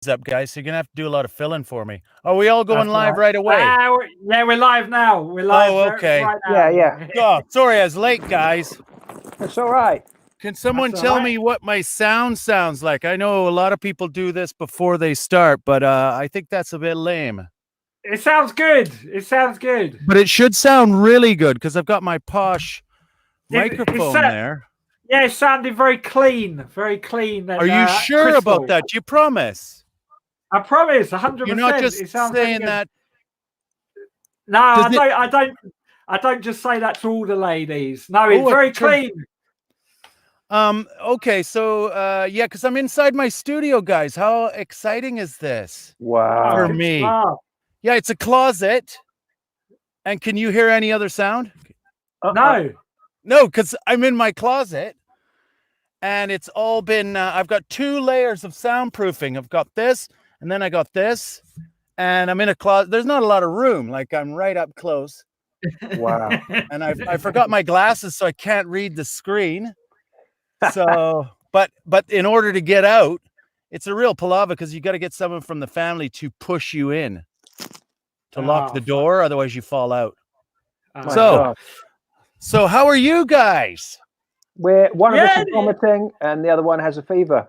up, guys. So you're gonna have to do a lot of filling for me. Are we all going live right away? Yeah, we're live now. We're live. Oh, okay. Right now. Yeah. Oh, sorry, I was late, guys. It's all right. Can someone That's tell all right. me what my sound sounds like? I know a lot of people do this before they start, but I think that's a bit lame. It sounds good. It sounds good. But it should sound really good because I've got my posh microphone there. Yeah, it sounded very clean. Very clean. And, Are you sure crystal. about that? You promise? I promise, 100%. You're not just it sounds saying really that. No, I don't just say that to all the ladies. No, it's very clean. Okay, so yeah, because I'm inside my studio, guys. How exciting is this? Wow. For me. Yeah, it's a closet. And can you hear any other sound? No. No, because I'm in my closet. And it's all been I've got 2 layers of soundproofing. I've got this, and then I got this, and I'm in a closet. There's not a lot of room, like I'm right up close. Wow. And I forgot my glasses, so I can't read the screen. So but in order to get out, it's a real palaver because you got to get someone from the Oh, family to push you in to lock the door, otherwise you fall out. So how are you guys? One of us is vomiting and the other one has a fever.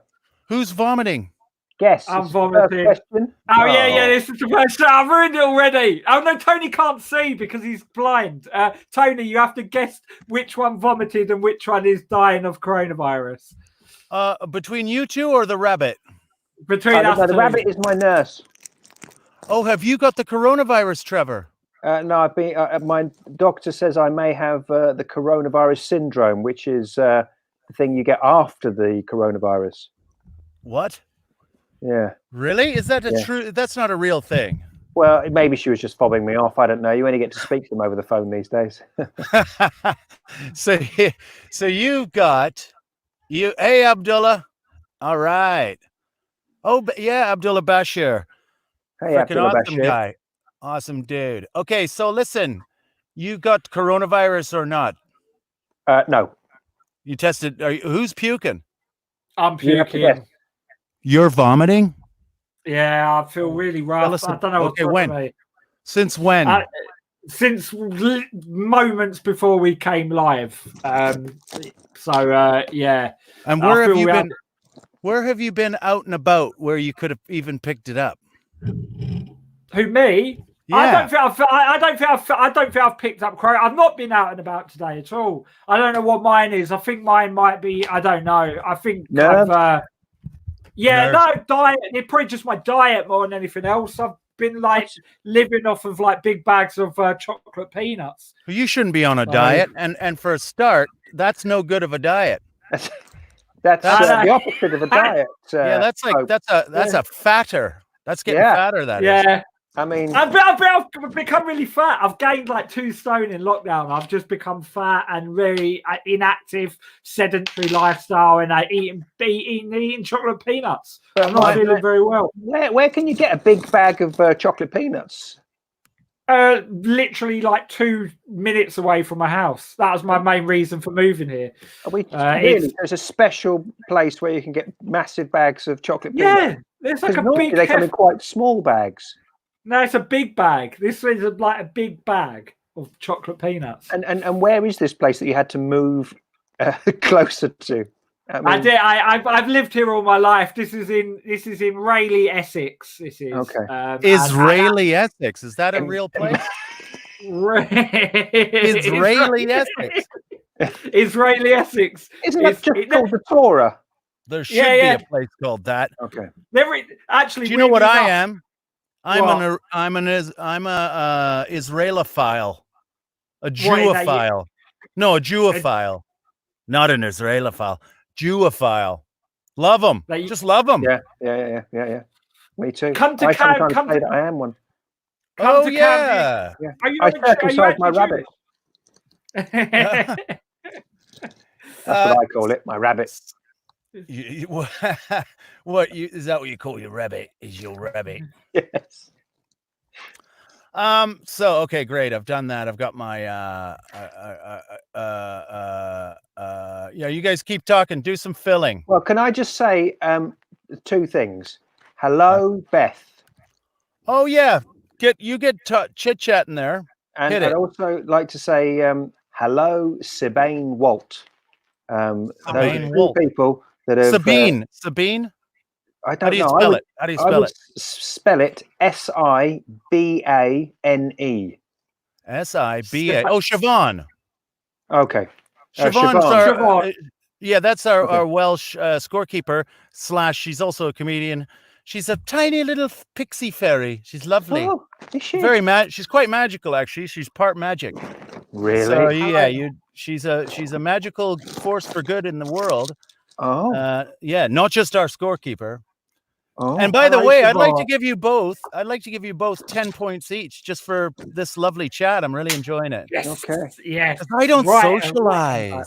Who's vomiting? Guess. I'm vomiting. Oh yeah, this is the first. I've ruined it already. Oh no, Tony can't see because he's blind. Tony, you have to guess which one vomited and which one is dying of coronavirus. Between you two or the rabbit? Between us the two. rabbit is my nurse. Oh, have you got the coronavirus, Trevor? No, I've been. My doctor says I may have the coronavirus syndrome, which is the thing you get after the coronavirus. What? Yeah. Really? Is that a true? That's not a real thing. Well, maybe she was just fobbing me off. I don't know. You only get to speak to them over the phone these days. So you've got you. Hey, Abdullah. All right. Oh, yeah, Abdullah Bashir. Hey, Abdullah awesome Bashir. guy. Awesome dude. Okay, so listen, you got coronavirus or not? No. You tested. Who's puking? I'm puking. You're vomiting? Yeah, I feel really rough. I don't know what's wrong with me. Since when? Since moments before we came live. Yeah. And where have you been? Where have you been out and about where you could have even picked it up? Who, me? Yeah. I don't think I've picked up corona. I've not been out and about today at all. I don't know what mine is. I think mine might be. I don't know. I think diet. It's probably just my diet more than anything else. I've been living off of big bags of chocolate peanuts. Well, you shouldn't be on a diet, and for a start, that's no good of a diet. That's the opposite of a diet. Yeah, that's a fatter. That's getting fatter. That is. I mean, I've become really fat. I've gained 2 stone in lockdown. I've just become fat and very inactive, sedentary lifestyle, and eating chocolate peanuts. I'm not feeling very well. Where can you get a big bag of chocolate peanuts? Literally 2 minutes away from my house. That was my main reason for moving here. There's a special place where you can get massive bags of chocolate peanuts. Yeah, there's a big. They come in quite small bags. No, it's a big bag. This is a big bag of chocolate peanuts. And where is this place that you had to move closer to? I did. I've lived here all my life. This is in Rayleigh, Essex. This is okay. Israeli Essex. Is that a real place? Israeli Essex. Israeli Essex. Isn't it just called the Torah? There should be a place called that. Okay. Actually, do you know what I am? I'm a Israelophile, a Jewophile. No, a Jewophile, not an Israelophile. Jewophile. Love them. Just love them. Yeah. Me too. I am one. Oh yeah. I circumcised my rabbit. That's what I call it. My rabbit. What is that? What you call your rabbit? Is your rabbit? Yes. So okay, great. I've done that. I've got my you guys keep talking. Do some filling. Well, can I just say 2 things? hello, Beth. Oh yeah, get chit chat in there. And Hit I'd it. also like to say hello, Sabine Walt. Those are Sabine two Walt. people that have. Sabine. I How don't do you know. spell it? How do you I spell would it? spell it Sibane. Siba. Oh, Siobhan. Okay. Siobhan's Siobhan. our that's our Okay. Welsh scorekeeper / she's also a comedian. She's a tiny little pixie fairy. She's lovely. Oh, is she? She's quite magical actually. She's part magic. Really? So yeah, she's a magical force for good in the world. Oh. Yeah, not just our scorekeeper. Oh. And by the Hello, way, I'd like Siobhan. to give you both 10 points each just for this lovely chat. I'm really enjoying it. Yes. Okay. Yes. 'Cause I don't Right, socialize.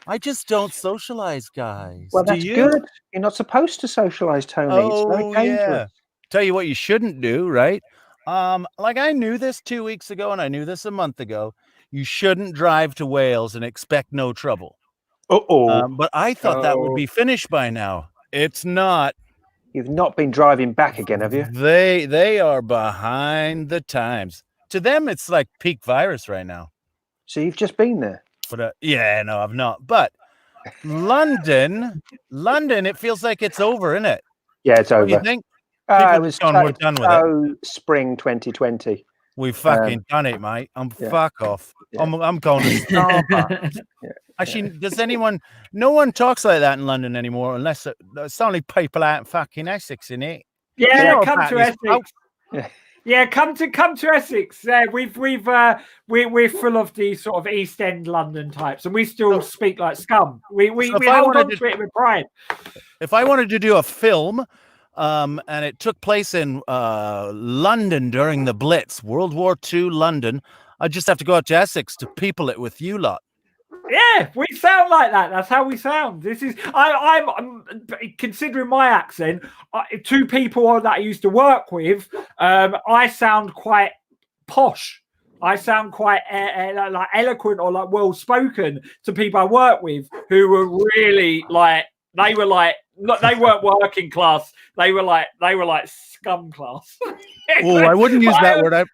I just don't socialize, guys. Well, Do that's you? good. You're not supposed to socialize, Tony. It's very dangerous. Yeah. Tell you what you shouldn't do, right? Like I knew this 2 weeks ago and I knew this a month ago. You shouldn't drive to Wales and expect no trouble. But I thought that would be finished by now. It's not. You've not been driving back again, have you? They are behind the times. To them, it's like peak virus right now. So you've just been there. But yeah, no, I've not. But London, it feels like it's over, isn't it? Yeah, it's over. What do you think? It was we're done with it. Spring 2020. We fucking done it, mate. Fuck off. Yeah. I'm going to Starbucks. Actually, no one talks like that in London anymore, unless it's only people out in fucking Essex, in it. Yeah, come to Essex. Yeah. Yeah, come to Essex. We're full of the sort of East End London types, and we still speak like scum. We hold on to it with pride. If I wanted to do a film, and it took place in London during the Blitz, World War II London, I'd just have to go out to Essex to people it with you lot. Yeah, we sound like that. That's how we sound. This is I'm considering my accent. Two people that I used to work with, I sound quite posh. I sound quite like eloquent or like well spoken to people I work with who were really like they weren't working class. They were like scum class. Oh, I wouldn't use that word.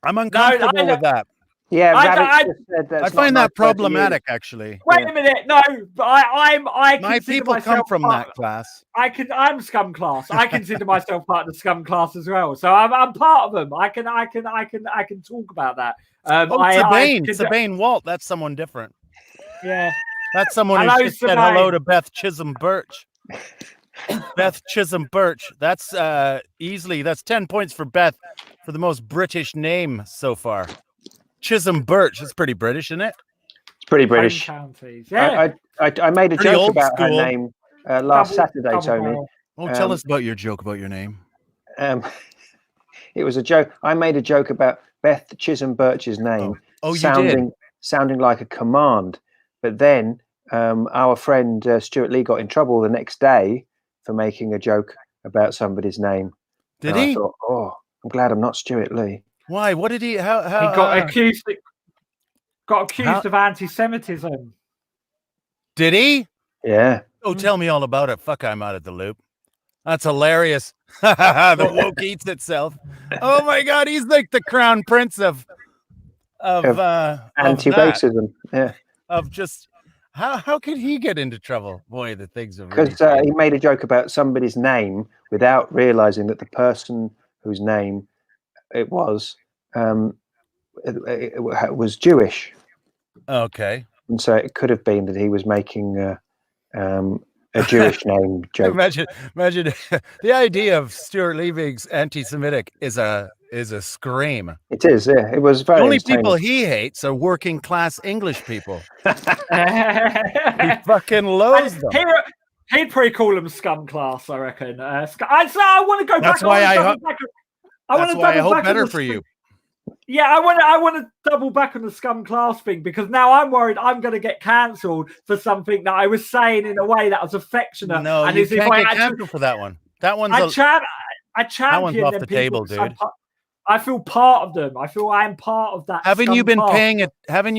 I'm uncomfortable with that. Yeah, I find that problematic, actually. Wait a minute, no, but I my people come from that class. I'm scum class. I consider myself part of the scum class as well, so I'm part of them. I can talk about that. Sabine Walt. That's someone different. Yeah, that's someone who just said hello to Beth Chisholm Birch. Beth Chisholm Birch. That's that's 10 points for Beth for the most British name so far. Chisholm Birch. It's pretty British, isn't it? It's pretty British. Yeah. I made a joke about her name last Saturday, Tony. Oh, tell us about your joke about your name. It was a joke. I made a joke about Beth Chisholm Birch's name sounding like a command. But then our friend Stuart Lee got in trouble the next day for making a joke about somebody's name. Did he? I thought, I'm glad I'm not Stuart Lee. Why? What did he? How he got accused? Got accused of anti-Semitism. Did he? Yeah. Oh, tell me all about it. Fuck, I'm out of the loop. That's hilarious. The woke eats itself. Oh my God, he's like the crown prince of anti-racism. Yeah. Of just how could he get into trouble? Boy, the things are because he made a joke about somebody's name without realizing that the person whose name it was Jewish. Okay. And so it could have been that he was making a Jewish name joke. Imagine the idea of Stuart Lee being anti-Semitic is a scream. It is, yeah. It was very. The only people he hates are working class English people. He fucking loathes them. He'd probably call them scum class, I reckon. I want to go back. That's why I hope better for you. Yeah, I want to double back on the scum class thing because now I'm worried I'm going to get cancelled for something that I was saying in a way that was affectionate. No, and you can't get cancelled for that one. That one's I champion that one's off the table, dude. I feel part of them. I feel I'm part of that. Haven't you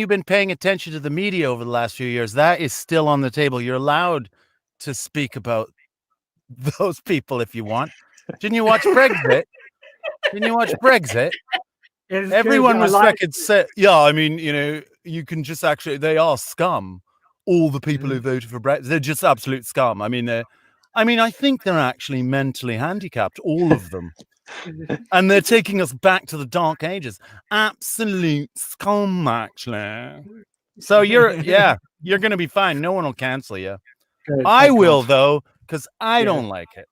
been paying attention to the media over the last few years? That is still on the table. You're allowed to speak about those people if you want. Didn't you watch Brexit? Didn't you watch Brexit? Everyone was fucking set. Yeah, I mean, you can just they are scum. All the people who voted for Brexit, they're just absolute scum. I mean, I think they're actually mentally handicapped, all of them. And they're taking us back to the dark ages. Absolute scum, actually. So you're going to be fine. No one will cancel you. Good, I will, though, because I don't like it.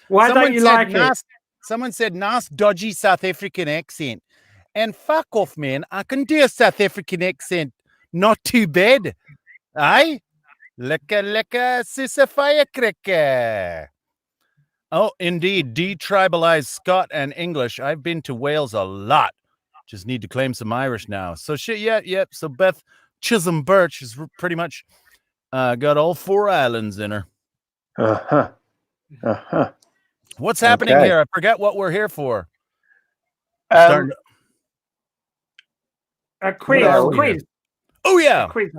Why don't you like it? Someone said, nice, dodgy South African accent. And fuck off, man. I can do a South African accent. Not too bad. Aye? Licka, sissa firecracker. Oh, indeed. Detribalized Scot and English. I've been to Wales a lot. Just need to claim some Irish now. So shit, yeah. So Beth Chisholm Birch has pretty much got all 4 islands in her. What's happening here? I forget what we're here for. A quiz. Oh yeah. A quiz.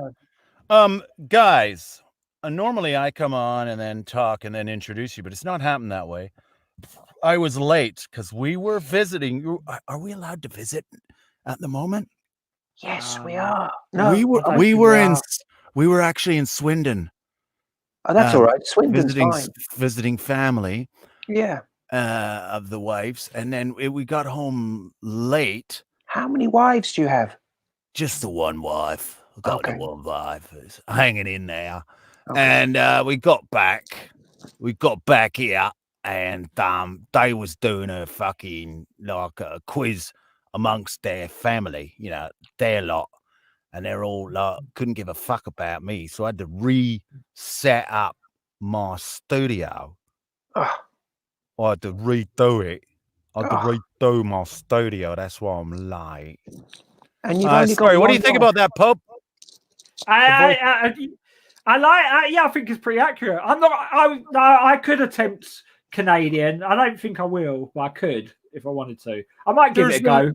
Guys, normally I come on and then talk and then introduce you, but it's not happened that way. I was late because we were visiting. Are we allowed to visit at the moment? Yes, we are. No, we were actually in Swindon. Oh, that's all right. Swindon's visiting family. Yeah. Of the wives, and then we got home late. How many wives do you have? Just the one wife. I got the one wife. It's hanging in there. Okay. And we got back here, and they was doing a fucking like a quiz amongst their family, their lot, and they're all like couldn't give a fuck about me, so I had to reset up my studio. I had to redo it. I had to redo my studio. That's why I'm late. And you've only got what do you think about that, Pope? I think it's pretty accurate. I could attempt Canadian. I don't think I will, but I could if I wanted to. I might give it a go.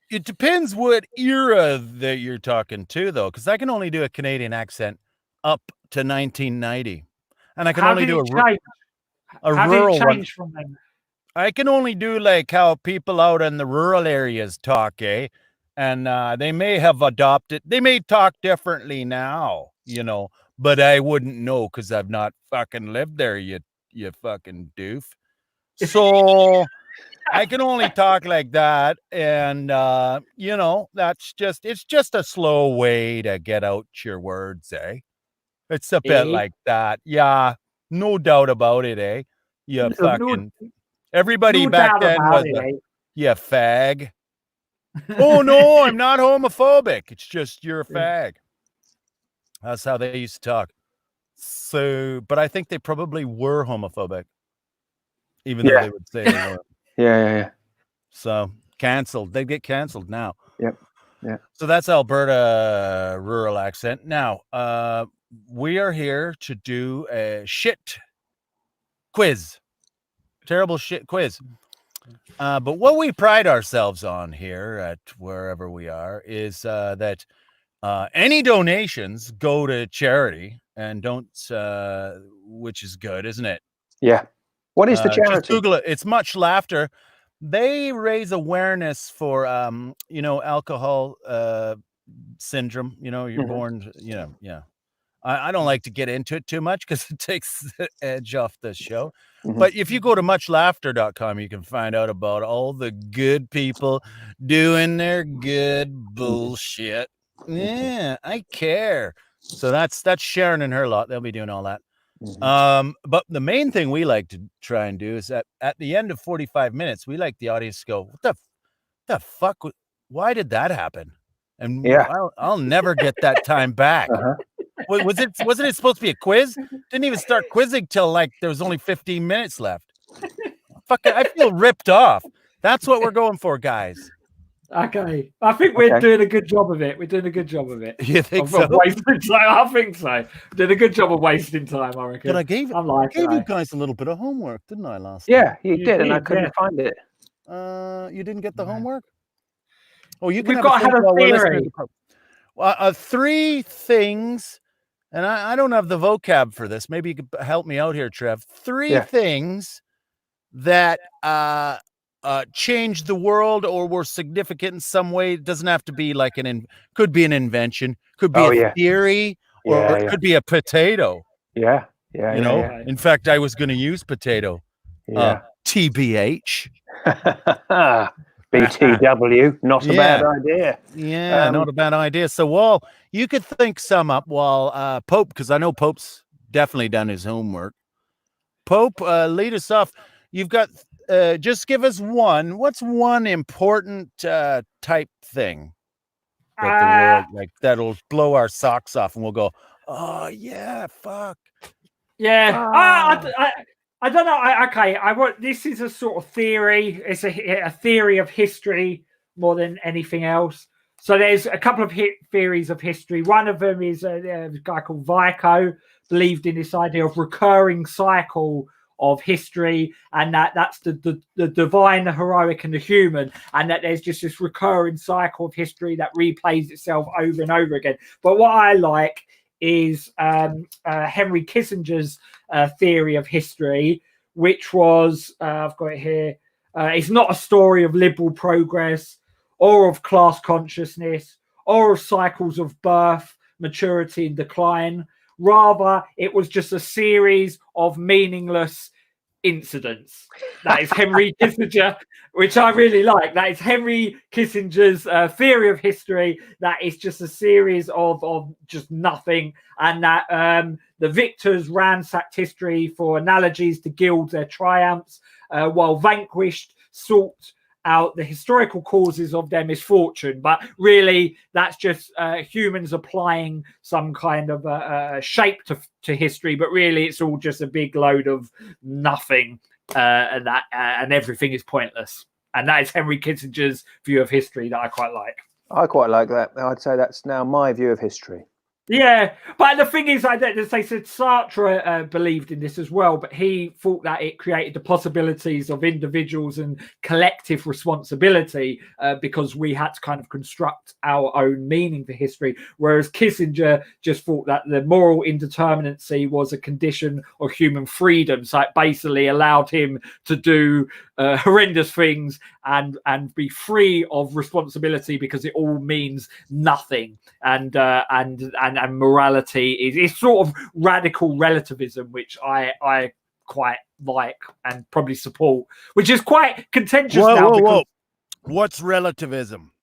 It depends what era that you're talking to, though, because I can only do a Canadian accent up to 1990, and I can only do a rural one. From them? I can only do like how people out in the rural areas talk, and they may have adopted. They may talk differently now, but I wouldn't know because I've not fucking lived there. You fucking doof. So I can only talk like that, and it's just a slow way to get out your words, It's a bit like that, yeah. No doubt about it, You fucking everybody back then was you fag. Oh no, I'm not homophobic. It's just you're a fag. That's how they used to talk. So, but I think they probably were homophobic, even though they would say they weren't. Yeah. So canceled. They get canceled now. Yep. Yeah. So that's Alberta rural accent. Now, we are here to do a shit quiz. Terrible shit quiz. But what we pride ourselves on here at wherever we are is that any donations go to charity and don't, which is good, isn't it? Yeah. What is the charity? Just Google it. It's Much Laughter. They raise awareness for, alcohol syndrome. You're born, yeah. I don't like to get into it too much because it takes the edge off the show. But if you go to muchlaughter.com, you can find out about all the good people doing their good bullshit. Yeah, I care. So that's Sharon and her lot. They'll be doing all that. But the main thing we like to try and do is that at the end of 45 minutes, we like the audience to go, what the fuck? Why did that happen? And I'll never get that time back. Wasn't it supposed to be a quiz? Didn't even start quizzing till like there was only 15 minutes left. Fuck, I feel ripped off. That's what we're going for, guys. Okay, I think we're doing a good job of it. We're doing a good job of it. You think so? Wasting time. I think so. Did a good job of wasting time, I reckon. But I gave you guys a little bit of homework, didn't I, last time? Yeah, you did, and I couldn't find it. You didn't get the homework? Oh, you can We've got to have a theory. 3 things, and I don't have the vocab for this. Maybe you could help me out here, Trev. 3 things that changed the world or were significant in some way? It doesn't have to be like could be an invention, could be a theory, or it could be a potato. Yeah. In fact, I was going to use potato. TBH. BTW, not a bad idea. Yeah, not a bad idea. So, Wall, you could think some up while Pope, because I know Pope's definitely done his homework. Pope, lead us off. You've got, just give us one. What's one important type thing that the world, like, that'll blow our socks off and we'll go, oh, yeah, fuck. Yeah. I don't know. This is a sort of theory. It's a theory of history more than anything else. So there's a couple of theories of history. One of them is a guy called Vico believed in this idea of recurring cycle of history, and that's the divine, the heroic, and the human, and that there's just this recurring cycle of history that replays itself over and over again. But what I like is Henry Kissinger's theory of history, which was, I've got it here, it's not a story of liberal progress or of class consciousness or of cycles of birth, maturity, and decline. Rather, it was just a series of meaningless incidents. That is Henry Kissinger, which I really like. That is Henry Kissinger's theory of history. That is just a series of just nothing, and that the victors ransacked history for analogies to gild their triumphs, while vanquished sought out the historical causes of their misfortune. But really, that's just humans applying some kind of shape to history. But really, it's all just a big load of nothing, and everything is pointless. And that is Henry Kissinger's view of history that I quite like. I quite like that. I'd say that's now my view of history. Yeah, but the thing is, they said Sartre believed in this as well, but he thought that it created the possibilities of individuals and collective responsibility because we had to kind of construct our own meaning for history, whereas Kissinger just thought that the moral indeterminacy was a condition of human freedom, so it basically allowed him to do horrendous things and be free of responsibility because it all means nothing, and morality is sort of radical relativism, which I quite like and probably support, which is quite contentious now. Whoa. What's relativism?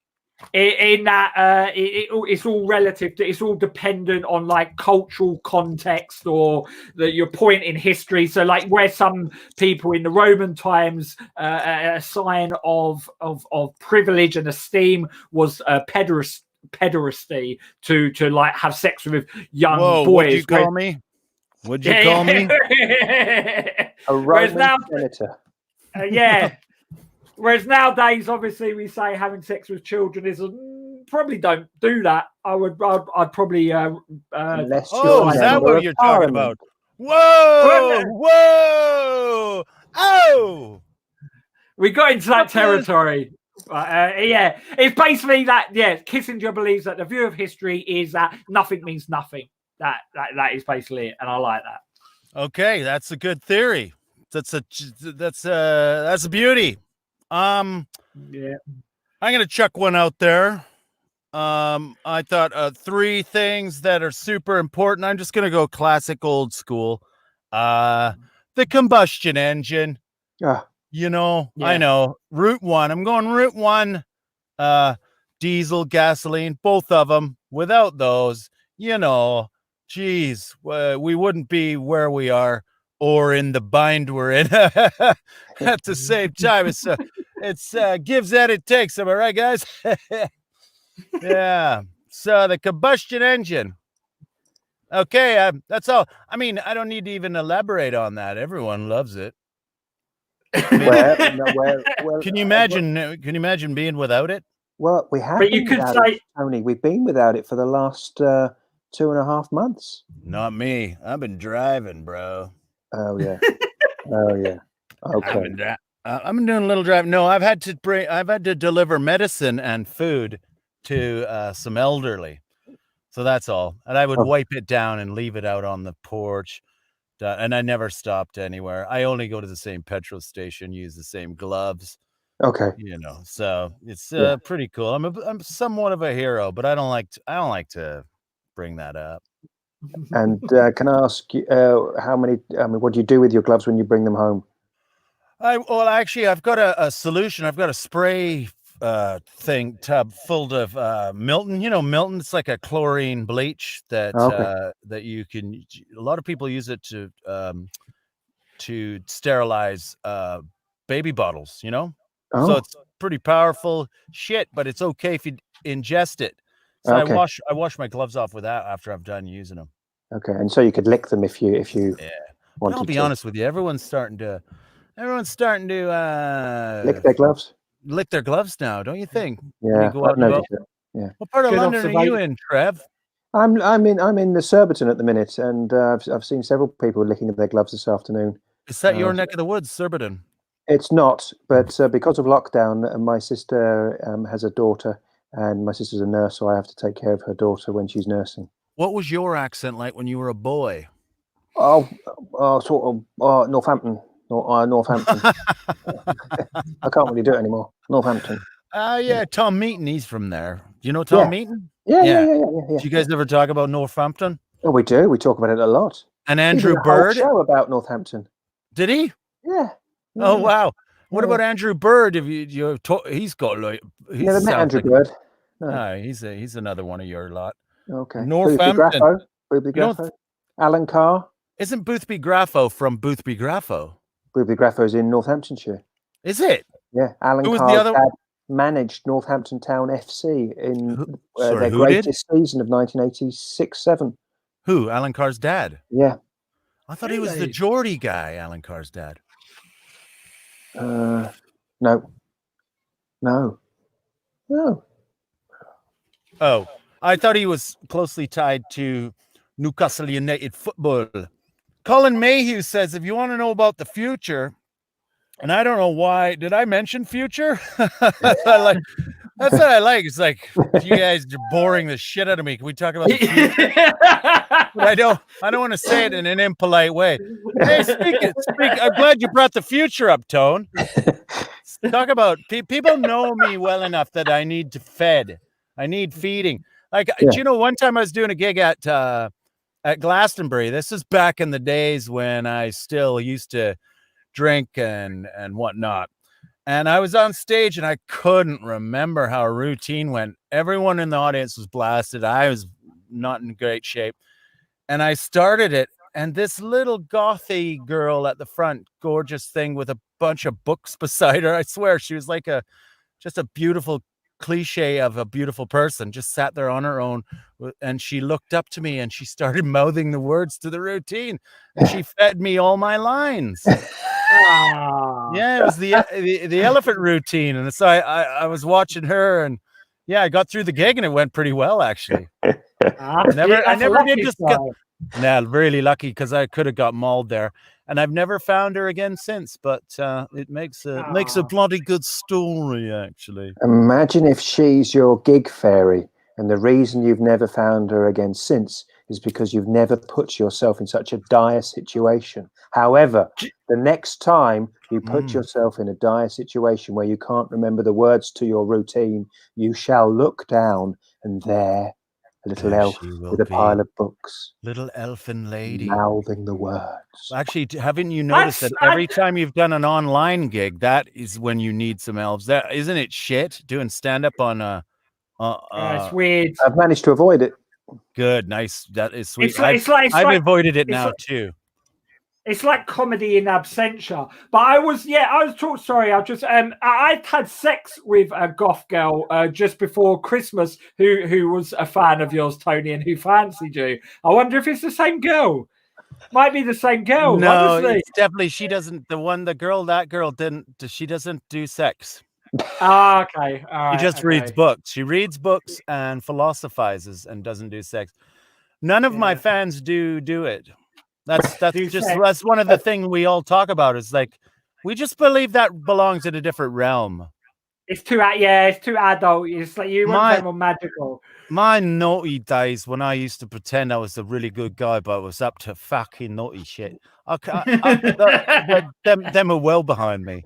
In that it's all relative. It's all dependent on like cultural context or your point in history. So like where some people in the Roman times a sign of privilege and esteem was pederasty to like have sex with young boys. What'd you call me? What'd you call me? A Roman senator. Yeah. Whereas nowadays, obviously, we say having sex with children is probably don't do that. I'd probably. Is that what you're talking about? Whoa! Oh! We got into that territory. Yeah, it's basically that. Yeah, Kissinger believes that the view of history is that nothing means nothing. That is basically it, and I like that. Okay, that's a good theory. That's a beauty. Yeah, I'm gonna chuck one out there. I thought 3 things that are super important. I'm just gonna go classic old school. The combustion engine. You know, yeah. I know. Route 1. I'm going Route 1. Diesel, gasoline, both of them. Without those, you know, geez, we wouldn't be where we are or in the bind we're in at the same time. It's gives that it takes. Am I right, guys? Yeah. So the combustion engine. Okay, that's all. I mean, I don't need to even elaborate on that. Everyone loves it. Well, can you imagine being without it? Well, we have. But you could say, Tony, we've been without it for the last 2.5 months. Not me. I've been driving, bro. Oh yeah. Oh yeah. Okay. I've been doing a little driving. No, I've had to deliver medicine and food to some elderly. So that's all. And I would wipe it down and leave it out on the porch. and I never stopped anywhere. I only go to the same petrol station, use the same gloves. Okay. So it's pretty cool. I'm somewhat of a hero, but I don't like to bring that up. And can I ask you what do you do with your gloves when you bring them home? Actually, I've got a solution. I've got a spray tub full of Milton. Milton. It's like a chlorine bleach that that you can. A lot of people use it to sterilize baby bottles. So it's pretty powerful shit, but it's okay if you ingest it. So I wash my gloves off with that after I've done using them. Okay, and so you could lick them if you wanted to. I'll be honest with you. Everyone's starting to lick their gloves. Lick their gloves now, don't you think? Yeah, I've noticed it. Yeah. What part of London are you in, Trev? I'm in the Surbiton at the minute, and I've seen several people licking their gloves this afternoon. Is that your neck of the woods, Surbiton? It's not, but because of lockdown, my sister has a daughter, and my sister's a nurse, so I have to take care of her daughter when she's nursing. What was your accent like when you were a boy? Northampton. Northampton. I can't really do it anymore. Northampton. Yeah, Tom Meaton, he's from there. Do you know Tom Meaton? Yeah. Do you guys ever talk about Northampton? Oh, we do. We talk about it a lot. And Andrew Bird? He did a whole show about Northampton. Did he? Yeah. Oh wow. What about Andrew Bird? He's got like. Never met Andrew Bird. No, he's another one of your lot. Okay. Northampton. Boothby Graffo. Alan Carr. Isn't Boothby Graffo from Boothby Graffo? Boothby Graffo's in Northamptonshire. Is it? Yeah. Alan Carr's dad managed Northampton Town FC in their greatest season of 1986-7. Who? Alan Carr's dad? Yeah. I thought he was the Geordie guy, Alan Carr's dad. No. Oh, I thought he was closely tied to Newcastle United football. Colin Mayhew says, if you want to know about the future, and I don't know why, did I mention future? That's what I like. It's like, you guys are boring the shit out of me. Can we talk about the future? But I don't want to say it in an impolite way. Hey, speak. I'm glad you brought the future up, Tone. Talk about, people know me well enough that I need to fed. I need feeding. Like, one time I was doing a gig at Glastonbury. This is back in the days when I still used to drink and whatnot. And I was on stage and I couldn't remember how a routine went. Everyone in the audience was blasted. I was not in great shape. And I started it. And this little gothy girl at the front, gorgeous thing with a bunch of books beside her. I swear she was like just a beautiful cliche of a beautiful person, just sat there on her own, and she looked up to me and she started mouthing the words to the routine, and she fed me all my lines. Yeah, it was the elephant routine, and so I was watching her, and I got through the gig and it went pretty well, actually. I never did just really lucky, because I could have got mauled there, and I've never found her again since, but it makes a bloody good story, actually. Imagine if she's your gig fairy, and the reason you've never found her again since is because you've never put yourself in such a dire situation. However, the next time you put yourself in a dire situation where you can't remember the words to your routine, you shall look down, and there, a little elf with a pile of books. Little elfin lady. Mouthing the words. Actually, haven't you noticed that every time you've done an online gig, that is when you need some elves? That isn't it shit, doing stand-up on it's weird. I've managed to avoid it. Good, nice. That is sweet. I've avoided it now too. It's like comedy in absentia. But I had sex with a goth girl just before Christmas who was a fan of yours, Tony, and who fancied you. I wonder if it's the same girl. Might be the same girl. No, honestly. it's definitely, she doesn't. That girl she doesn't do sex. Okay. All right, she just reads books. She reads books and philosophizes and doesn't do sex. None of my fans do it. That's one of the things we all talk about, is like, we just believe that belongs in a different realm. It's too adult. It's like you want to say more magical. My naughty days when I used to pretend I was a really good guy, but I was up to fucking naughty shit. Them are well behind me.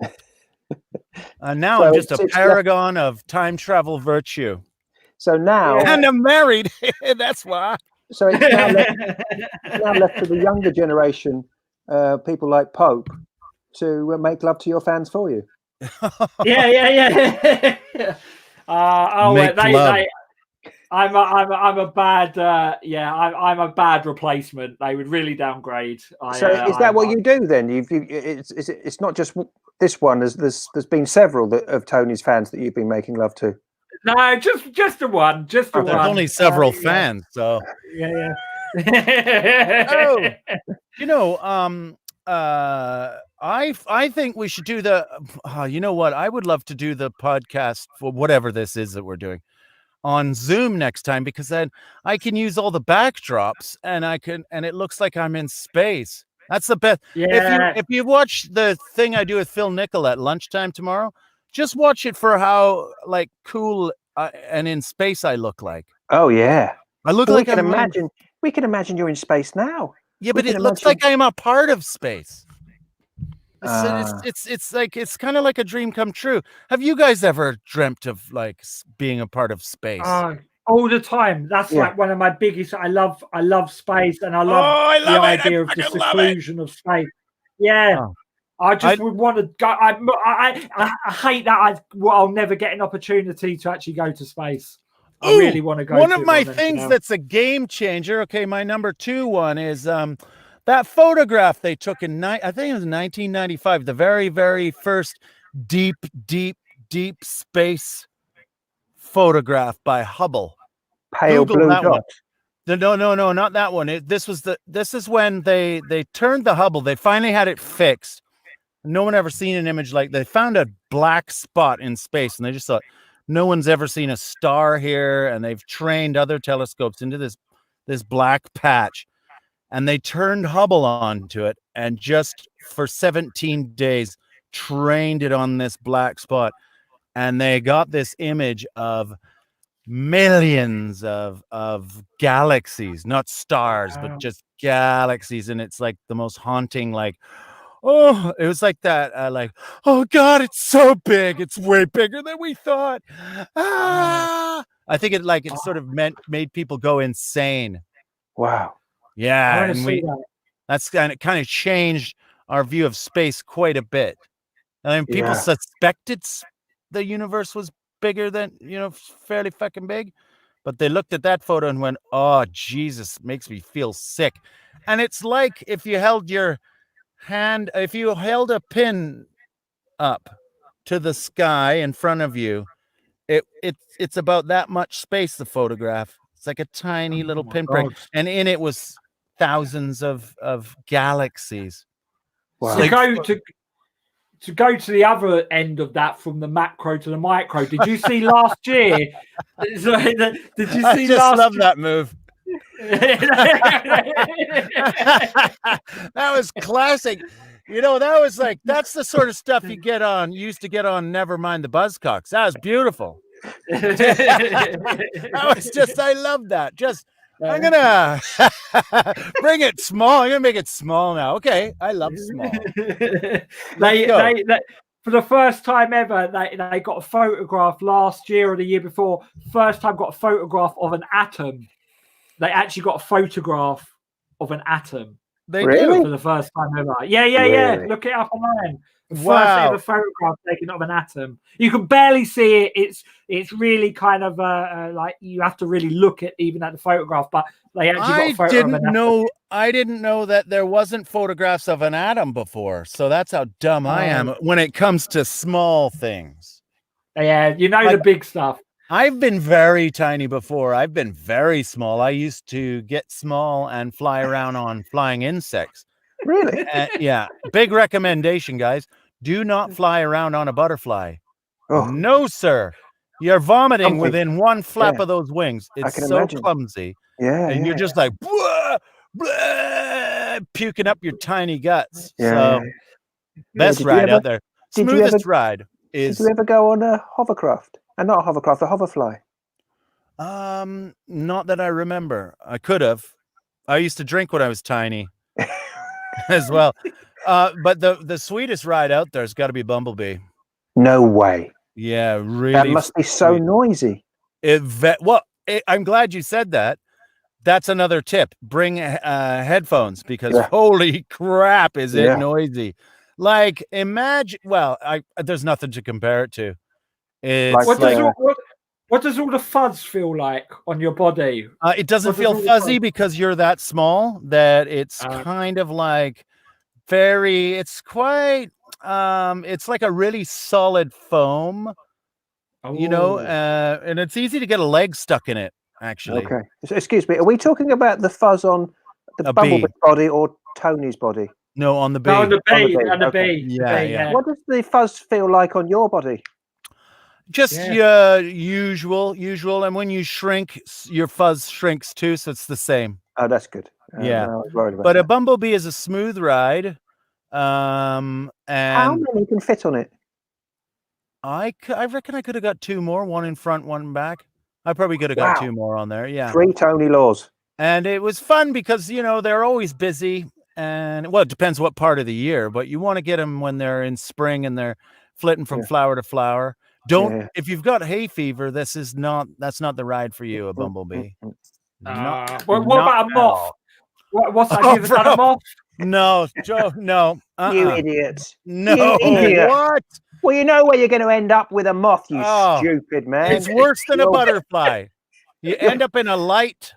And now I'm just a paragon of time travel virtue. So now, and I'm married. That's why. So it's now left to the younger generation, people like Pope, to make love to your fans for you. Yeah. I'm a bad I'm a bad replacement. They would really downgrade. So is that what you do then? It's not just this one. There's been several of Tony's fans that you've been making love to. No, just the one. Just the one. There's only several fans, so yeah. I think we should do the. You know what? I would love to do the podcast for whatever this is that we're doing on Zoom next time, because then I can use all the backdrops and it looks like I'm in space. That's the best. Yeah. If you watch the thing I do with Phil Nickel at lunchtime tomorrow, just watch it for how like cool and in space I look like. Oh yeah, I look like we can imagine you're in space now. Yeah, but it looks like I'm a part of space. It's kind of like a dream come true. Have you guys ever dreamt of like being a part of space? All the time. That's like one of my biggest. I love space, and I love the idea of the seclusion of space. Yeah. Oh. I just would want to go. I hate that. I'll never get an opportunity to actually go to space. I really want to go. One of my things that's a game changer. Okay, my number 2 one is that photograph they took in I think it was 1995, the very, very first deep space photograph by Hubble. Pale blue dot. No, not that one. This is when they turned the Hubble. They finally had it fixed. No one ever seen an image like they found a black spot in space, and they just thought no one's ever seen a star here, and they've trained other telescopes into this black patch, and they turned Hubble onto it, and just for 17 days trained it on this black spot, and they got this image of millions of galaxies, not stars, but just galaxies, and it's like the most haunting, like, oh, it was like that, like, oh God, it's so big, it's way bigger than we thought. I think it sort of made people go insane. Wow. Yeah, and that's kind of changed our view of space quite a bit. I mean, people suspected the universe was bigger than, fairly fucking big, but they looked at that photo and went, oh Jesus, makes me feel sick. And it's like if you held your hand, if you held a pin up to the sky in front of you, it's about that much space, the photograph. It's like a tiny little pinprick, and in it was thousands of galaxies. Wow. To go to the other end of that, from the macro to the micro, did you see last year? Did you see I just love that move. That was classic. That was like, that's the sort of stuff you used to get on Nevermind the Buzzcocks. That was beautiful. That was just, I love that. Just, I'm gonna bring it small. I'm gonna make it small now. Okay, I love small. They for the first time ever, they got a photograph last year or the year before. First time got a photograph of an atom. They actually got a photograph of an atom. They do for the first time ever. Yeah. Really? Look it up online. First ever photograph taken of an atom. You can barely see it. It's really kind of like you have to really look at even at the photograph. But they actually got a photo of an atom. I didn't know that there wasn't photographs of an atom before. So that's how dumb I am when it comes to small things. Yeah, the big stuff. I've been very tiny before. I've been very small. I used to get small and fly around on flying insects. Really? Yeah. Big recommendation, guys. Do not fly around on a butterfly. Oh. No, sir. You're vomiting within one flap of those wings. It's so imagine. Clumsy. Yeah. And you're just like, blah, blah, puking up your tiny guts. Yeah. So, best ride out there. Smoothest ride. Did you ever go on a hovercraft? And not a hovercraft, a hoverfly? Not that I remember. I could have. I used to drink when I was tiny as well. But the sweetest ride out there's got to be Bumblebee. No way. Yeah, really. That must be so noisy. I'm glad you said that. That's another tip. Bring headphones because holy crap, is it noisy? Like imagine. Well, there's nothing to compare it to. It's what does all the fuzz feel like on your body? It doesn't feel fuzzy because you're that small that it's kind of like it's quite it's like a really solid foam, and it's easy to get a leg stuck in it, actually. Okay. So, excuse me, are we talking about the fuzz on the Bumblebee body or Tony's body? No, on the bee. No, on the bee. Yeah. What does the fuzz feel like on your body? Just usual, and when you shrink, your fuzz shrinks too, so it's the same. Oh, that's good. Yeah, I was worried about but that. a Bumblebee is a smooth ride. And how many can fit on it? I reckon I could have got 2 more, one in front, one back. I probably could have got 2 more on there. Yeah, 3 Tony Laws. And it was fun because they're always busy, and it depends what part of the year, but you want to get them when they're in spring and they're flitting from flower to flower. If you've got hay fever, that's not the ride for you, a Bumblebee. What about a moth? What's that? You've done a moth? No, Joe, no. You idiots. No. You idiot. What? Well, you know where you're going to end up with a moth, you stupid man. It's worse than a butterfly. You end up in a light.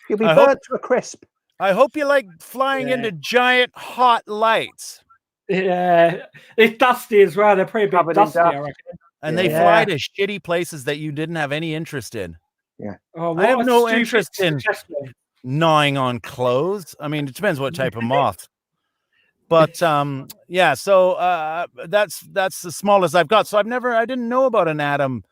You'll be burnt to a crisp. I hope you like flying into giant hot lights. Yeah, it's dusty as well. They're pretty big dusty, I reckon. And they fly to shitty places that you didn't have any interest in. Yeah. I have no interest in gnawing on clothes. I mean, it depends what type of moth. But so that's the smallest I've got. So I didn't know about an atom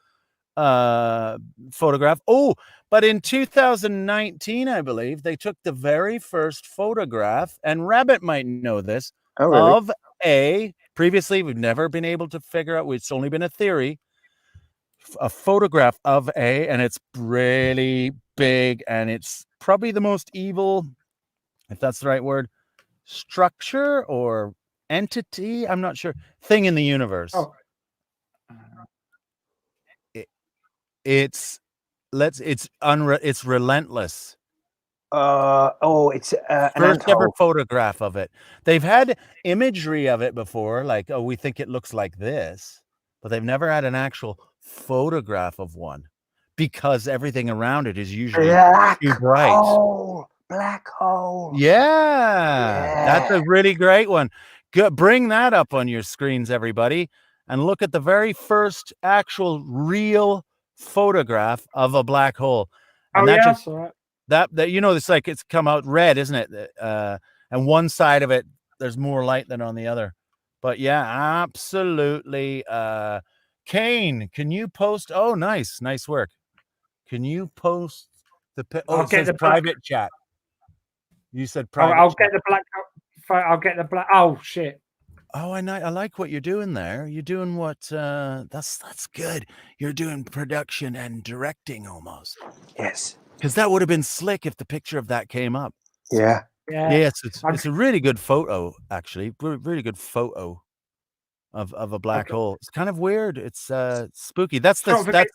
photograph. Oh, but in 2019, I believe, they took the very first photograph, and Rabbit might know this, of previously we've never been able to figure out, it's only been a theory, a photograph of and it's really big, and it's probably the most evil, if that's the right word, structure or entity, I'm not sure, thing in the universe. It's relentless. It's first ever photograph of it. They've had imagery of it before, like, we think it looks like this, but they've never had an actual photograph of one because everything around it is usually too bright. Black hole. Yeah, that's a really great one. Good. Bring that up on your screens, everybody, and look at the very first actual real photograph of a black hole. And it's like it's come out red, isn't it? And one side of it, there's more light than on the other. But yeah, absolutely. Kane, can you post? Oh, nice work. Can you post the private chat? You said private. I'll get the black. I'll get the black. Oh shit. Oh, I like what you're doing there. You're doing what? That's good. You're doing production and directing almost. Yes. Because that would have been slick if the picture of that came up. Yeah. Yes, it's a really good photo, actually. Really good photo of a black hole. It's kind of weird. It's spooky. That's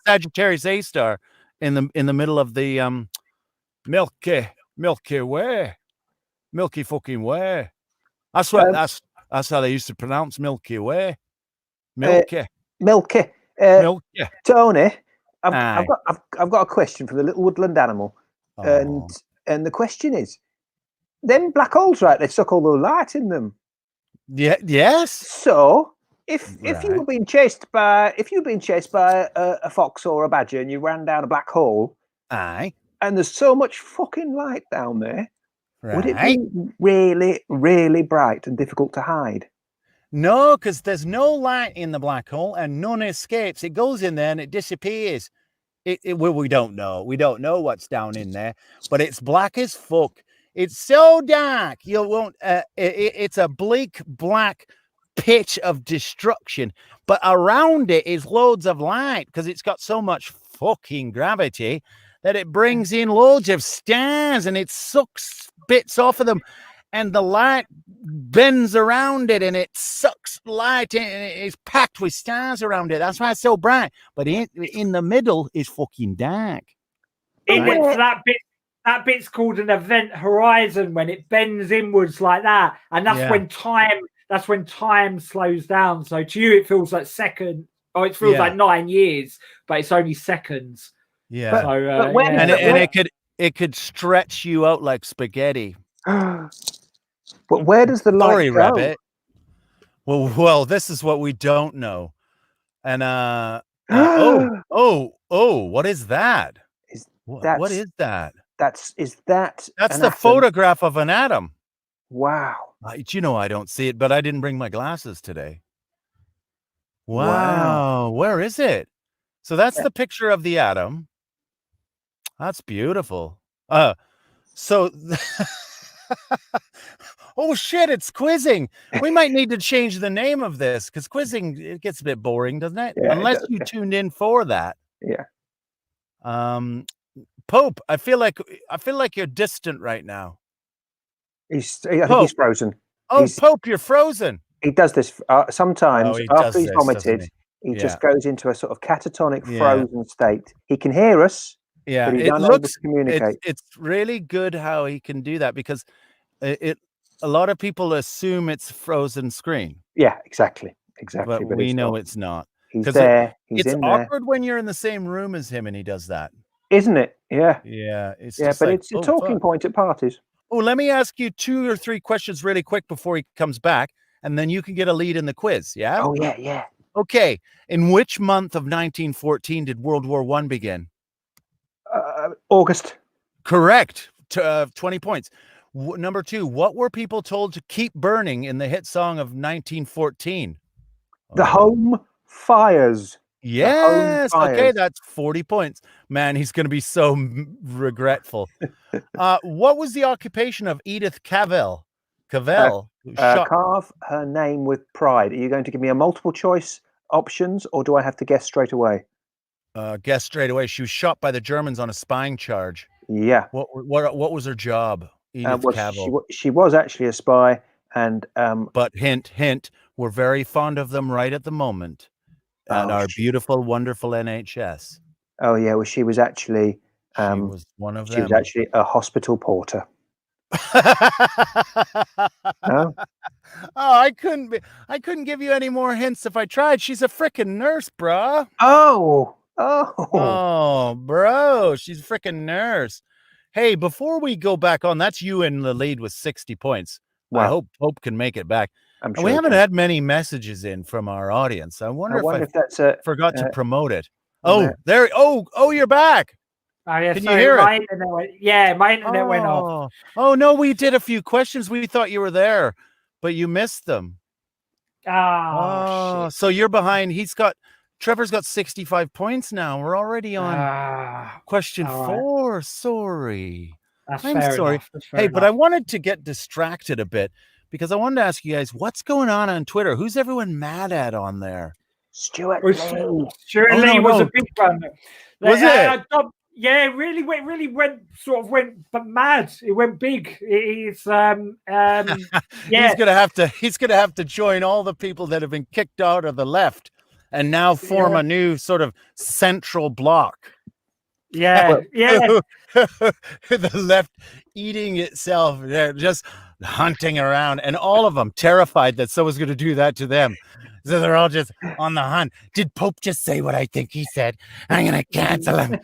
Sagittarius A star in the middle of the Milky Way. Milky fucking Way. That's what that's how they used to pronounce Milky Way. Milky. Tony, I've got a question from the little woodland animal, and the question is, them black holes, right? They suck all the light in them. Yeah. Yes. So if you were being chased by a fox or a badger and you ran down a black hole, and there's so much fucking light down there. Would it be really, really bright and difficult to hide? No, because there's no light in the black hole and none escapes. It goes in there and it disappears. We don't know. We don't know what's down in there, but it's black as fuck. It's so dark. You won't. It's a bleak black pit of destruction, but around it is loads of light because it's got so much fucking gravity that it brings in loads of stars and it sucks bits off of them, and the light bends around it and it sucks light and it's packed with stars around it. That's why it's so bright. But in the middle is fucking dark. That bit's called an event horizon when it bends inwards like that, and that's when time slows down. So to you, it feels like it feels like 9 years, but it's only seconds. Yeah. So, it could stretch you out like spaghetti. But where does the light go? Rabbit. Well, this is what we don't know. And what is that? What is that? That's the photograph of an atom. Wow. You know, I don't see it, but I didn't bring my glasses today. Wow. Where is it? So that's the picture of the atom. That's beautiful. So oh shit, it's quizzing. We might need to change the name of this because quizzing, it gets a bit boring, doesn't it? Yeah, unless you tuned in for that. Yeah. Pope, I feel like you're distant right now. I think he's frozen. Pope, you're frozen. He does this sometimes after he's vomited. He just goes into a sort of catatonic frozen state. He can hear us. Yeah, but he's unable to communicate. It's really good how he can do that because a lot of people assume it's frozen screen. Yeah, exactly. But we know it's not. He's there. It's awkward when you're in the same room as him and he does that. Isn't it? Yeah. Yeah. It's but it's a talking point at parties. Oh, let me ask you 2 or 3 questions really quick before he comes back, and then you can get a lead in the quiz. Yeah. Oh yeah. Okay. In which month of 1914 did World War I begin? August. Correct. 20 points. Number 2, what were people told to keep burning in the hit song of 1914? The Home Fires. Yes. Okay, that's 40 points. Man, he's going to be so regretful. What was the occupation of Edith Cavell? Carve her name with pride. Are you going to give me a multiple choice options, or do I have to guess straight away? Guess straight away. She was shot by the Germans on a spying charge. Yeah. What was her job? Edith Cavell. She was actually a spy, and but hint, we're very fond of them right at the moment. And our beautiful, wonderful NHS. Oh yeah, well she was actually she was one of them. She was actually a hospital porter. Oh, I couldn't give you any more hints if I tried. She's a frickin' nurse, bruh. Oh, bro, she's a frickin' nurse. Hey, before we go back on, that's you in the lead with 60 points. Wow. I hope Pope can make it back. I'm sure we haven't had many messages in from our audience. I wonder if that's forgot to promote it. Oh, there. Oh, you're back. Oh, yeah, can you hear it? My internet went off. Oh no, we did a few questions. We thought you were there, but you missed them. Oh, so you're behind. Trevor's got 65 points now. We're already on question 4. Right. Sorry. I'm sorry. Hey, but I wanted to get distracted a bit because I wanted to ask you guys what's going on Twitter. Who's everyone mad at on there? Stuart Lee. Stuart Lee was a big one. Was it? Yeah, it really went mad. It went big. It's yeah. He's gonna have to join all the people that have been kicked out of the left and now form a new sort of central block. Yeah. The left eating itself. They're just hunting around, and all of them terrified that someone's going to do that to them. So they're all just on the hunt. Did Pope just say what I think he said? I'm going to cancel him.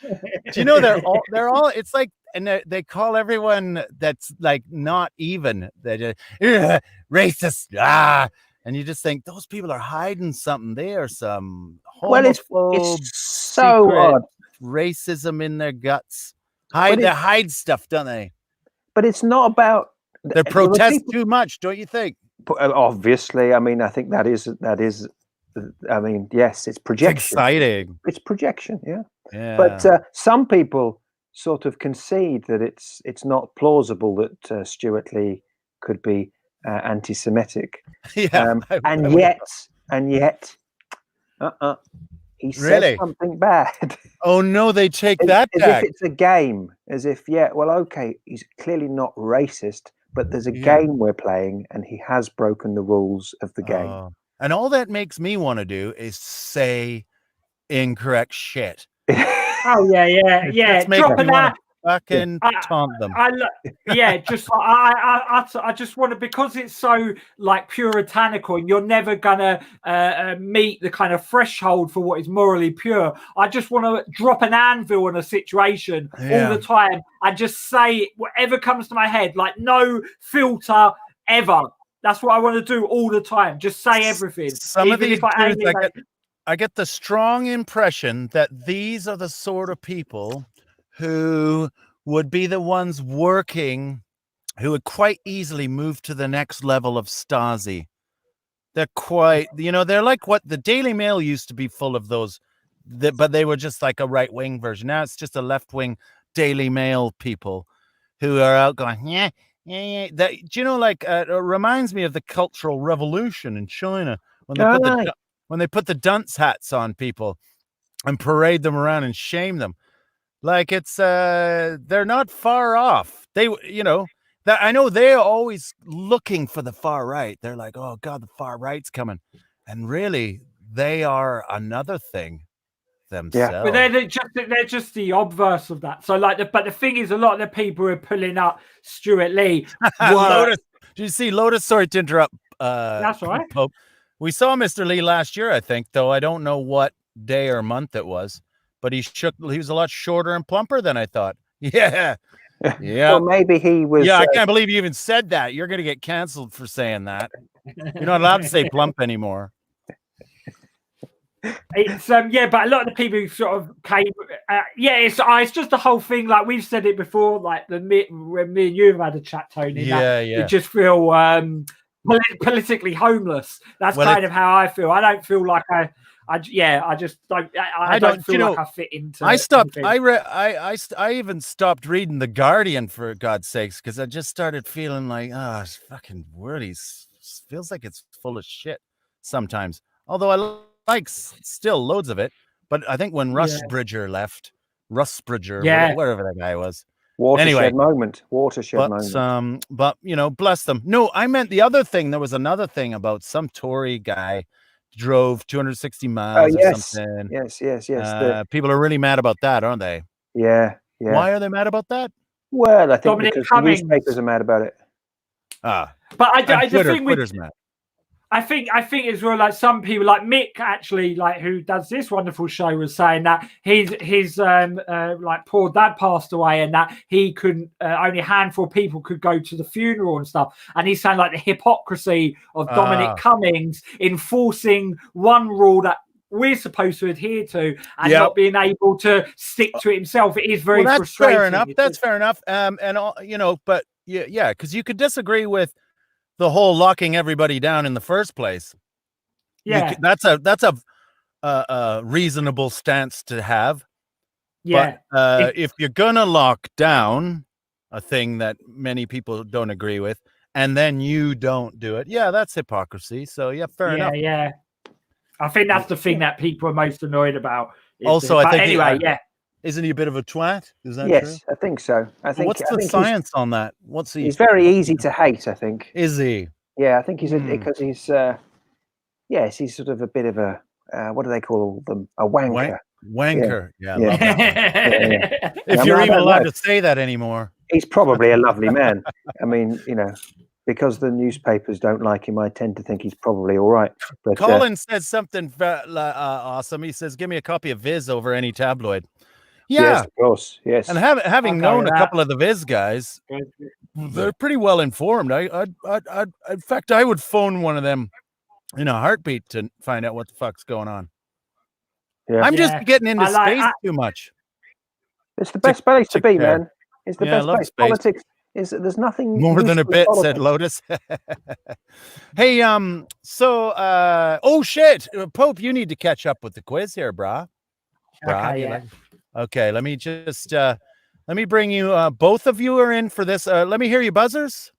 Do you know they're all it's like, and they call everyone that's like not even. They're just racist. And you just think those people are hiding something. They are some homophobe, it's so odd. Racism in their guts. They hide stuff, don't they? But it's not about. They protest too much, don't you think? Obviously, I mean, I think that is. I mean, yes, it's projection. It's exciting. It's projection, yeah. Yeah. But some people sort of concede that it's not plausible that Stuart Lee could be anti-Semitic. Yeah, and yet, he says something bad. Oh no, they take that as back. if it's a game. As if, okay, he's clearly not racist, but there's a game we're playing, and he has broken the rules of the game. And all that makes me want to do is say incorrect shit. Oh yeah. Dropping that. Fucking taunt them. I just want to, because it's so like puritanical, and you're never gonna meet the kind of threshold for what is morally pure. I just want to drop an anvil in a situation all the time and just say whatever comes to my head, like no filter ever. That's what I want to do all the time. Just say everything. Some of these dudes, I get the strong impression that these are the sort of people who would be the ones working, who would quite easily move to the next level of Stasi. They're quite, they're like what the Daily Mail used to be full of those, but they were just like a right-wing version. Now it's just a left-wing Daily Mail people who are out going, yeah. That, it reminds me of the Cultural Revolution in China when they put the dunce hats on people and parade them around and shame them. Like it's they're not far off. They that I know they're always looking for the far right. They're like, oh God, the far right's coming. And really they are another thing themselves. But they're just the obverse of that. So but the thing is, a lot of the people who are pulling up Stuart Lee Lotus. Did you see Lotus? Sorry to interrupt. That's all right. Pope. We saw Mr. Lee last year, I think, though I don't know what day or month it was. But he was a lot shorter and plumper than I thought. Yeah. Well, maybe he was. Yeah, I can't believe you even said that. You're going to get canceled for saying that. You're not allowed to say plump anymore. It's but a lot of the people who sort of came, it's just the whole thing. Like we've said it before, like when me and you have had a chat, Tony. You just feel politically homeless. That's kind of how I feel. I don't feel like I just don't. I don't feel like I fit into. I even stopped reading The Guardian, for God's sakes, because I just started feeling like, it's fucking wordy. Feels like it's full of shit sometimes. Although I like still loads of it, but I think when Rusbridger left, whatever that guy was. Watershed moment. But bless them. No, I meant the other thing. There was another thing about some Tory guy drove 260 miles or something. Yes. People are really mad about that, aren't they? Yeah. Why are they mad about that? Well, I think because the newspapers are mad about it. But Twitter's mad. I think as well, like some people, like Mick, actually, like who does this wonderful show, was saying that his like poor dad passed away, and that he couldn't, only a handful of people could go to the funeral and stuff. And he's saying like the hypocrisy of Dominic Cummings enforcing one rule that we're supposed to adhere to and not being able to stick to it himself. It is very frustrating. That's fair enough. But because you could disagree with the whole locking everybody down in the first place. That's a reasonable stance to have. But if you're gonna lock down a thing that many people don't agree with, and then you don't do it, that's hypocrisy. So fair enough. I think that's the thing that people are most annoyed about. Also, I think isn't he a bit of a twat? Is that true? I think so. What's the science on that? He's very easy to hate, I think. Is he? Yeah, I think he's because he's he's sort of a bit of a what do they call them? A wanker. Wanker. Yeah. Love that. If you're even allowed to say that anymore. He's probably a lovely man. I mean, because the newspapers don't like him, I tend to think he's probably all right. But Colin said something awesome. He says, "Give me a copy of Viz over any tabloid." Yeah, yes, of course, yes. And having known a couple of the Viz guys, they're pretty well informed. In fact, I would phone one of them in a heartbeat to find out what the fuck's going on. Yeah. I'm just getting into space too much. It's the best place to be, man. It's the best place. Politics is there's nothing more than a bit, said Lotus. Hey, oh shit, Pope, you need to catch up with the quiz here, brah. Okay, let me just let me bring you both of you are in for this. Let me hear you buzzers.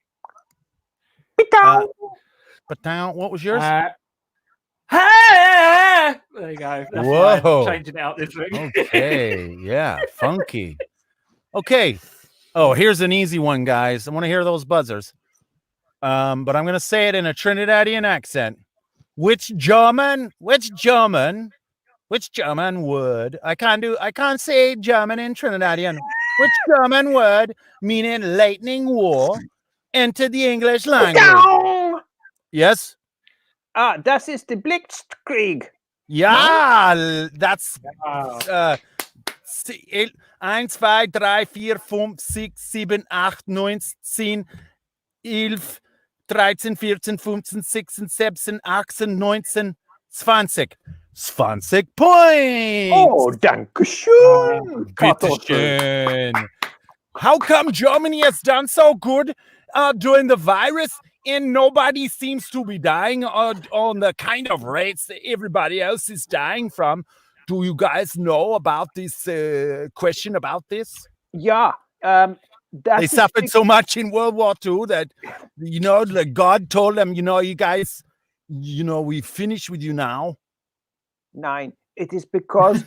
What was yours? Hey! There you go. That's Whoa. changing it out this week. Okay. Yeah. Funky. Okay. Oh, here's an easy one, guys. I want to hear those buzzers. But I'm going to say it in a Trinidadian accent. Which German word? I can't say German in Trinidadian. Which German word meaning lightning war entered the English language? Yes. Das ist die Blitzkrieg. Ja, that's 1, 2, 3, 4, 5, 6, 7, 8, 9, 10, 11, 13, 14, 15, 16, 17, 18, 19, 20. 20 points. Oh, danke schön. Bitteschön. How come Germany has done so good during the virus and nobody seems to be dying on the kind of rates that everybody else is dying from? Do you guys know about this question about this? Yeah. They suffered so much in World War II that, God told them, you guys, we finish with you now. Nein, it is because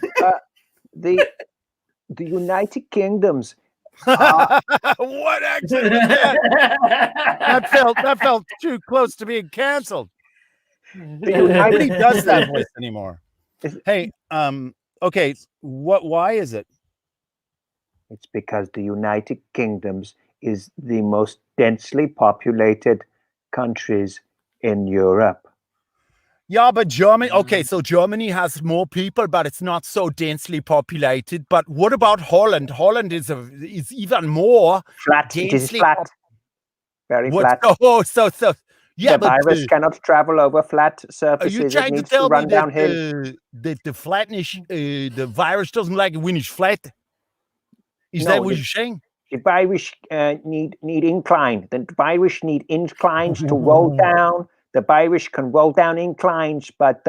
the United Kingdoms. What accent was that? That felt too close to being canceled. Nobody does that voice anymore. Hey, okay, why is it? It's because the United Kingdoms is the most densely populated countries in Europe. Yeah, but Germany, okay, so Germany has more people, but it's not so densely populated. But what about Holland? Holland is even more flat. It is flat. Very flat. Oh, so yeah, the virus cannot travel over flat surfaces. Are you trying to tell me that the flatness, the virus doesn't like it when it's flat? Is that what you're saying? The virus need incline. The virus need inclines to roll down. The virus can roll down inclines, but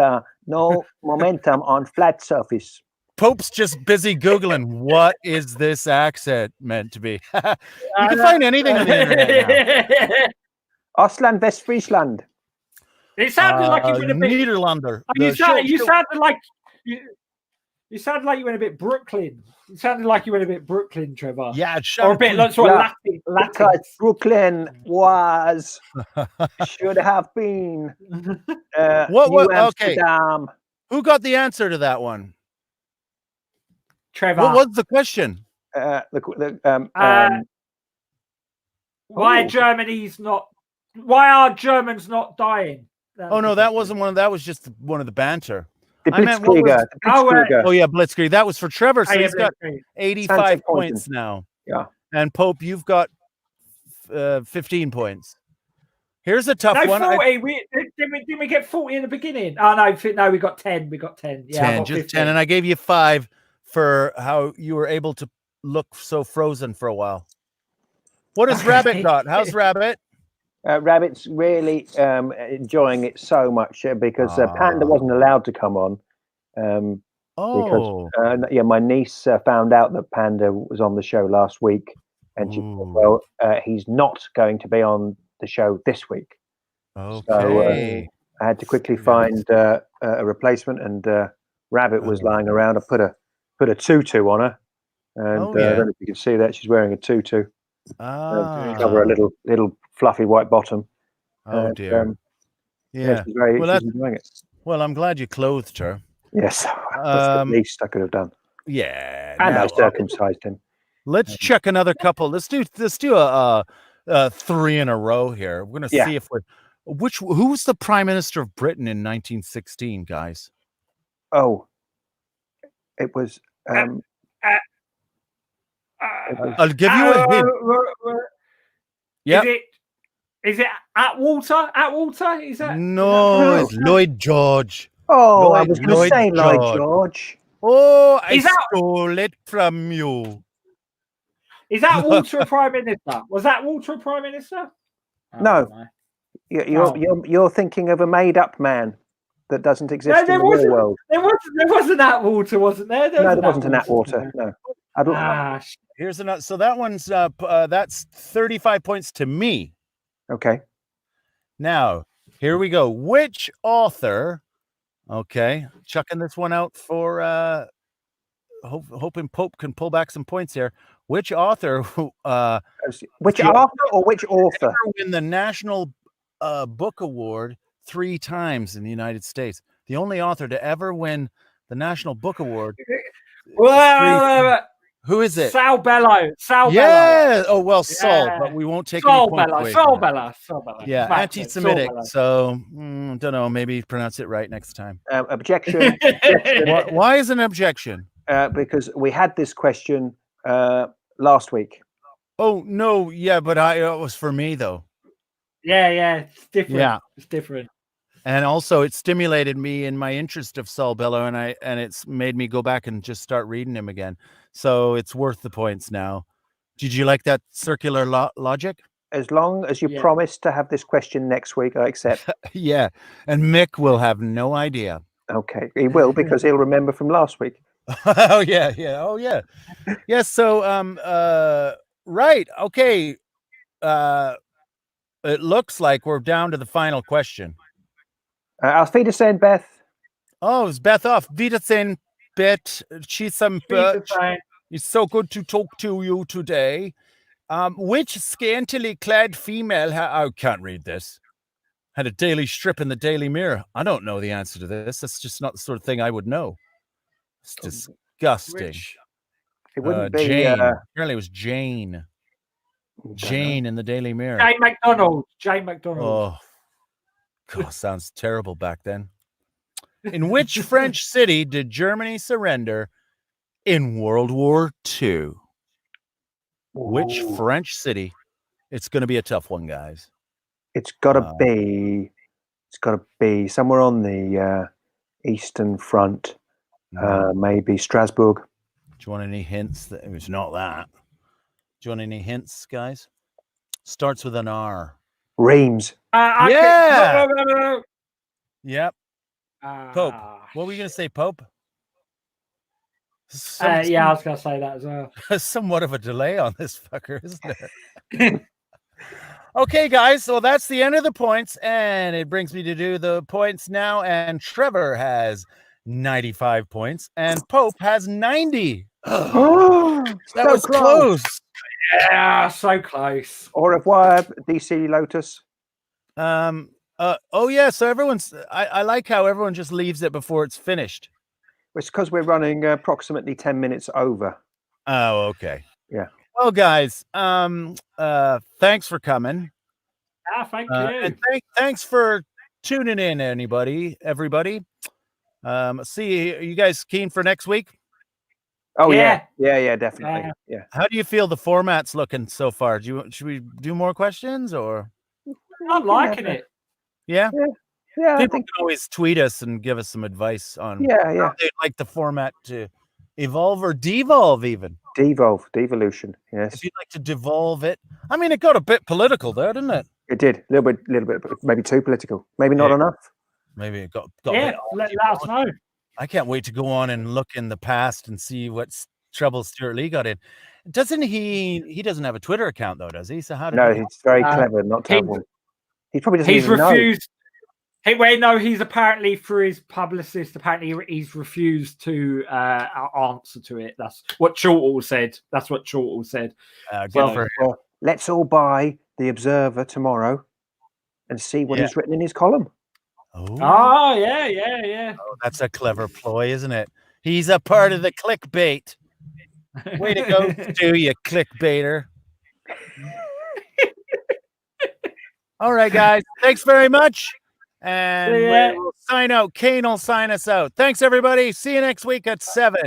no momentum on flat surface. Pope's just busy Googling, what is this accent meant to be? You can find anything on the internet now. Ostland, Westfriesland. It sounded like you were a bit... Niederlander. You sounded like you went a bit Brooklyn. It sounded like you went a bit Brooklyn, Trevor. Yeah, or a bit sort of Latin. Because Brooklyn was should have been New Amsterdam. Okay. Who got the answer to that one? Trevor. What was the question? Why are Germans not dying? That wasn't one. That was just one of the banter. The Blitzkrieger. Oh, yeah, Blitzkrieg. That was for Trevor. So he's got 85 points now. Yeah. And Pope, you've got 15 points. Here's a tough one. 40. Didn't we get 40 in the beginning? Oh, no, we got 10. We got 10. Yeah, 10, just 10. And I gave you 5 for how you were able to look so frozen for a while. What has Rabbit got? How's Rabbit? Rabbit's really enjoying it so much because Panda wasn't allowed to come on. Because my niece found out that Panda was on the show last week, and she said, well, he's not going to be on the show this week. Okay. So I had to quickly find a replacement, and Rabbit was lying around. I put a tutu on her, and I don't know if you can see that she's wearing a tutu to cover a little fluffy white bottom. Oh dear. Yeah. She's enjoying it. Well, I'm glad you clothed her. Yes, that's the least I could have done. Yeah, and I circumcised him. Let's check another couple. Let's do a 3 in a row here. We're gonna see if who was the Prime Minister of Britain in 1916, guys? Oh, it was. I'll give you a hint. Yeah. Is it Atwater? Atwater? Is that? No, it's Lloyd George. Oh, I was going to say Lloyd George. Oh, I stole it from you. Is that Walter a Prime Minister? Was that Walter a Prime Minister? No. You're thinking of a made-up man that doesn't exist in the real world. There wasn't Atwater, wasn't there? No, there wasn't an Atwater. No. Here's another. So that one's that's 35 points to me. Okay. Now, here we go. Which author? Okay, chucking this one out for hoping Pope can pull back some points here. Which author? Which author or which author? Win the National Book Award 3 times in the United States. The only author to ever win the National Book Award. Who is it? Sal Bello. Yeah. Oh well, Saul, but we won't take any points away. Saul Bello. Yeah, anti-Semitic. So don't know. Maybe pronounce it right next time. Objection. Why is an objection? Because we had this question last week. Oh no, yeah, but it was for me though. Yeah, it's different. Yeah, it's different. And also, it stimulated me in my interest of Saul Bellow, and it's made me go back and just start reading him again. So it's worth the points now. Did you like that circular logic? As long as you promise to have this question next week, I accept. Yeah, and Mick will have no idea. Okay, he will, because he'll remember from last week. Oh yeah. Oh yeah. Yeah. So right. Okay. It looks like we're down to the final question. Auf Wiedersehen, Beth. Oh, it's Beth off. Wiedersehen, Beth. She's some bitch. It's so good to talk to you today. Which scantily clad female I can't read this. Had a daily strip in the Daily Mirror. I don't know the answer to this. That's just not the sort of thing I would know. It's disgusting. It wouldn't be Jane. Apparently it was Jane. Jane in the Daily Mirror. Jane McDonald. Oh, God, sounds terrible back then. In which French city did Germany surrender in World War II? Which French city? It's going to be a tough one, guys. It's got to be somewhere on the Eastern Front. Maybe Strasbourg. Do you want any hints? It was not that. Do you want any hints, guys? Starts with an R. Reims. Yeah. Yep. Pope. What were you going to say, Pope? Yeah, I was going to say that as well. Somewhat of a delay on this fucker, isn't there? Okay, guys. So that's the end of the points, and it brings me to do the points now. And Trevor has 95 points, and Pope has 90. That was close. Yeah, so close. Au revoir, DC Lotus. Oh yeah, so everyone's I like how everyone just leaves it before it's finished. It's because we're running approximately 10 minutes over. Oh, okay. Yeah. Well, guys, thanks for coming. Thank you. And thanks for tuning in, everybody. See, are you guys keen for next week? Oh yeah, definitely. Yeah. How do you feel the format's looking so far? Should we do more questions or? I'm liking it. Yeah. Yeah. People can always tweet us and give us some advice on how they'd like the format to evolve or devolve, even. Devolution. Yes. If you'd like to devolve it, I mean, it got a bit political there, didn't it? It did, a little bit, maybe too political, maybe not enough. Maybe it got let us know. I can't wait to go on and look in the past and see what trouble Stuart Lee got in. Doesn't he doesn't have a Twitter account though, does he? So how did he's very clever, not terrible. He probably doesn't even refused. He's apparently through his publicist. Apparently, he's refused to answer to it. That's what Chortle said. Well, let's all buy the Observer tomorrow and see what he's written in his column. Oh yeah. Oh, that's a clever ploy, isn't it? He's a part of the clickbait. Way to go, Stu, you clickbaiter. All right, guys. Thanks very much. And we'll sign out. Kane will sign us out. Thanks, everybody. See you next week at 7.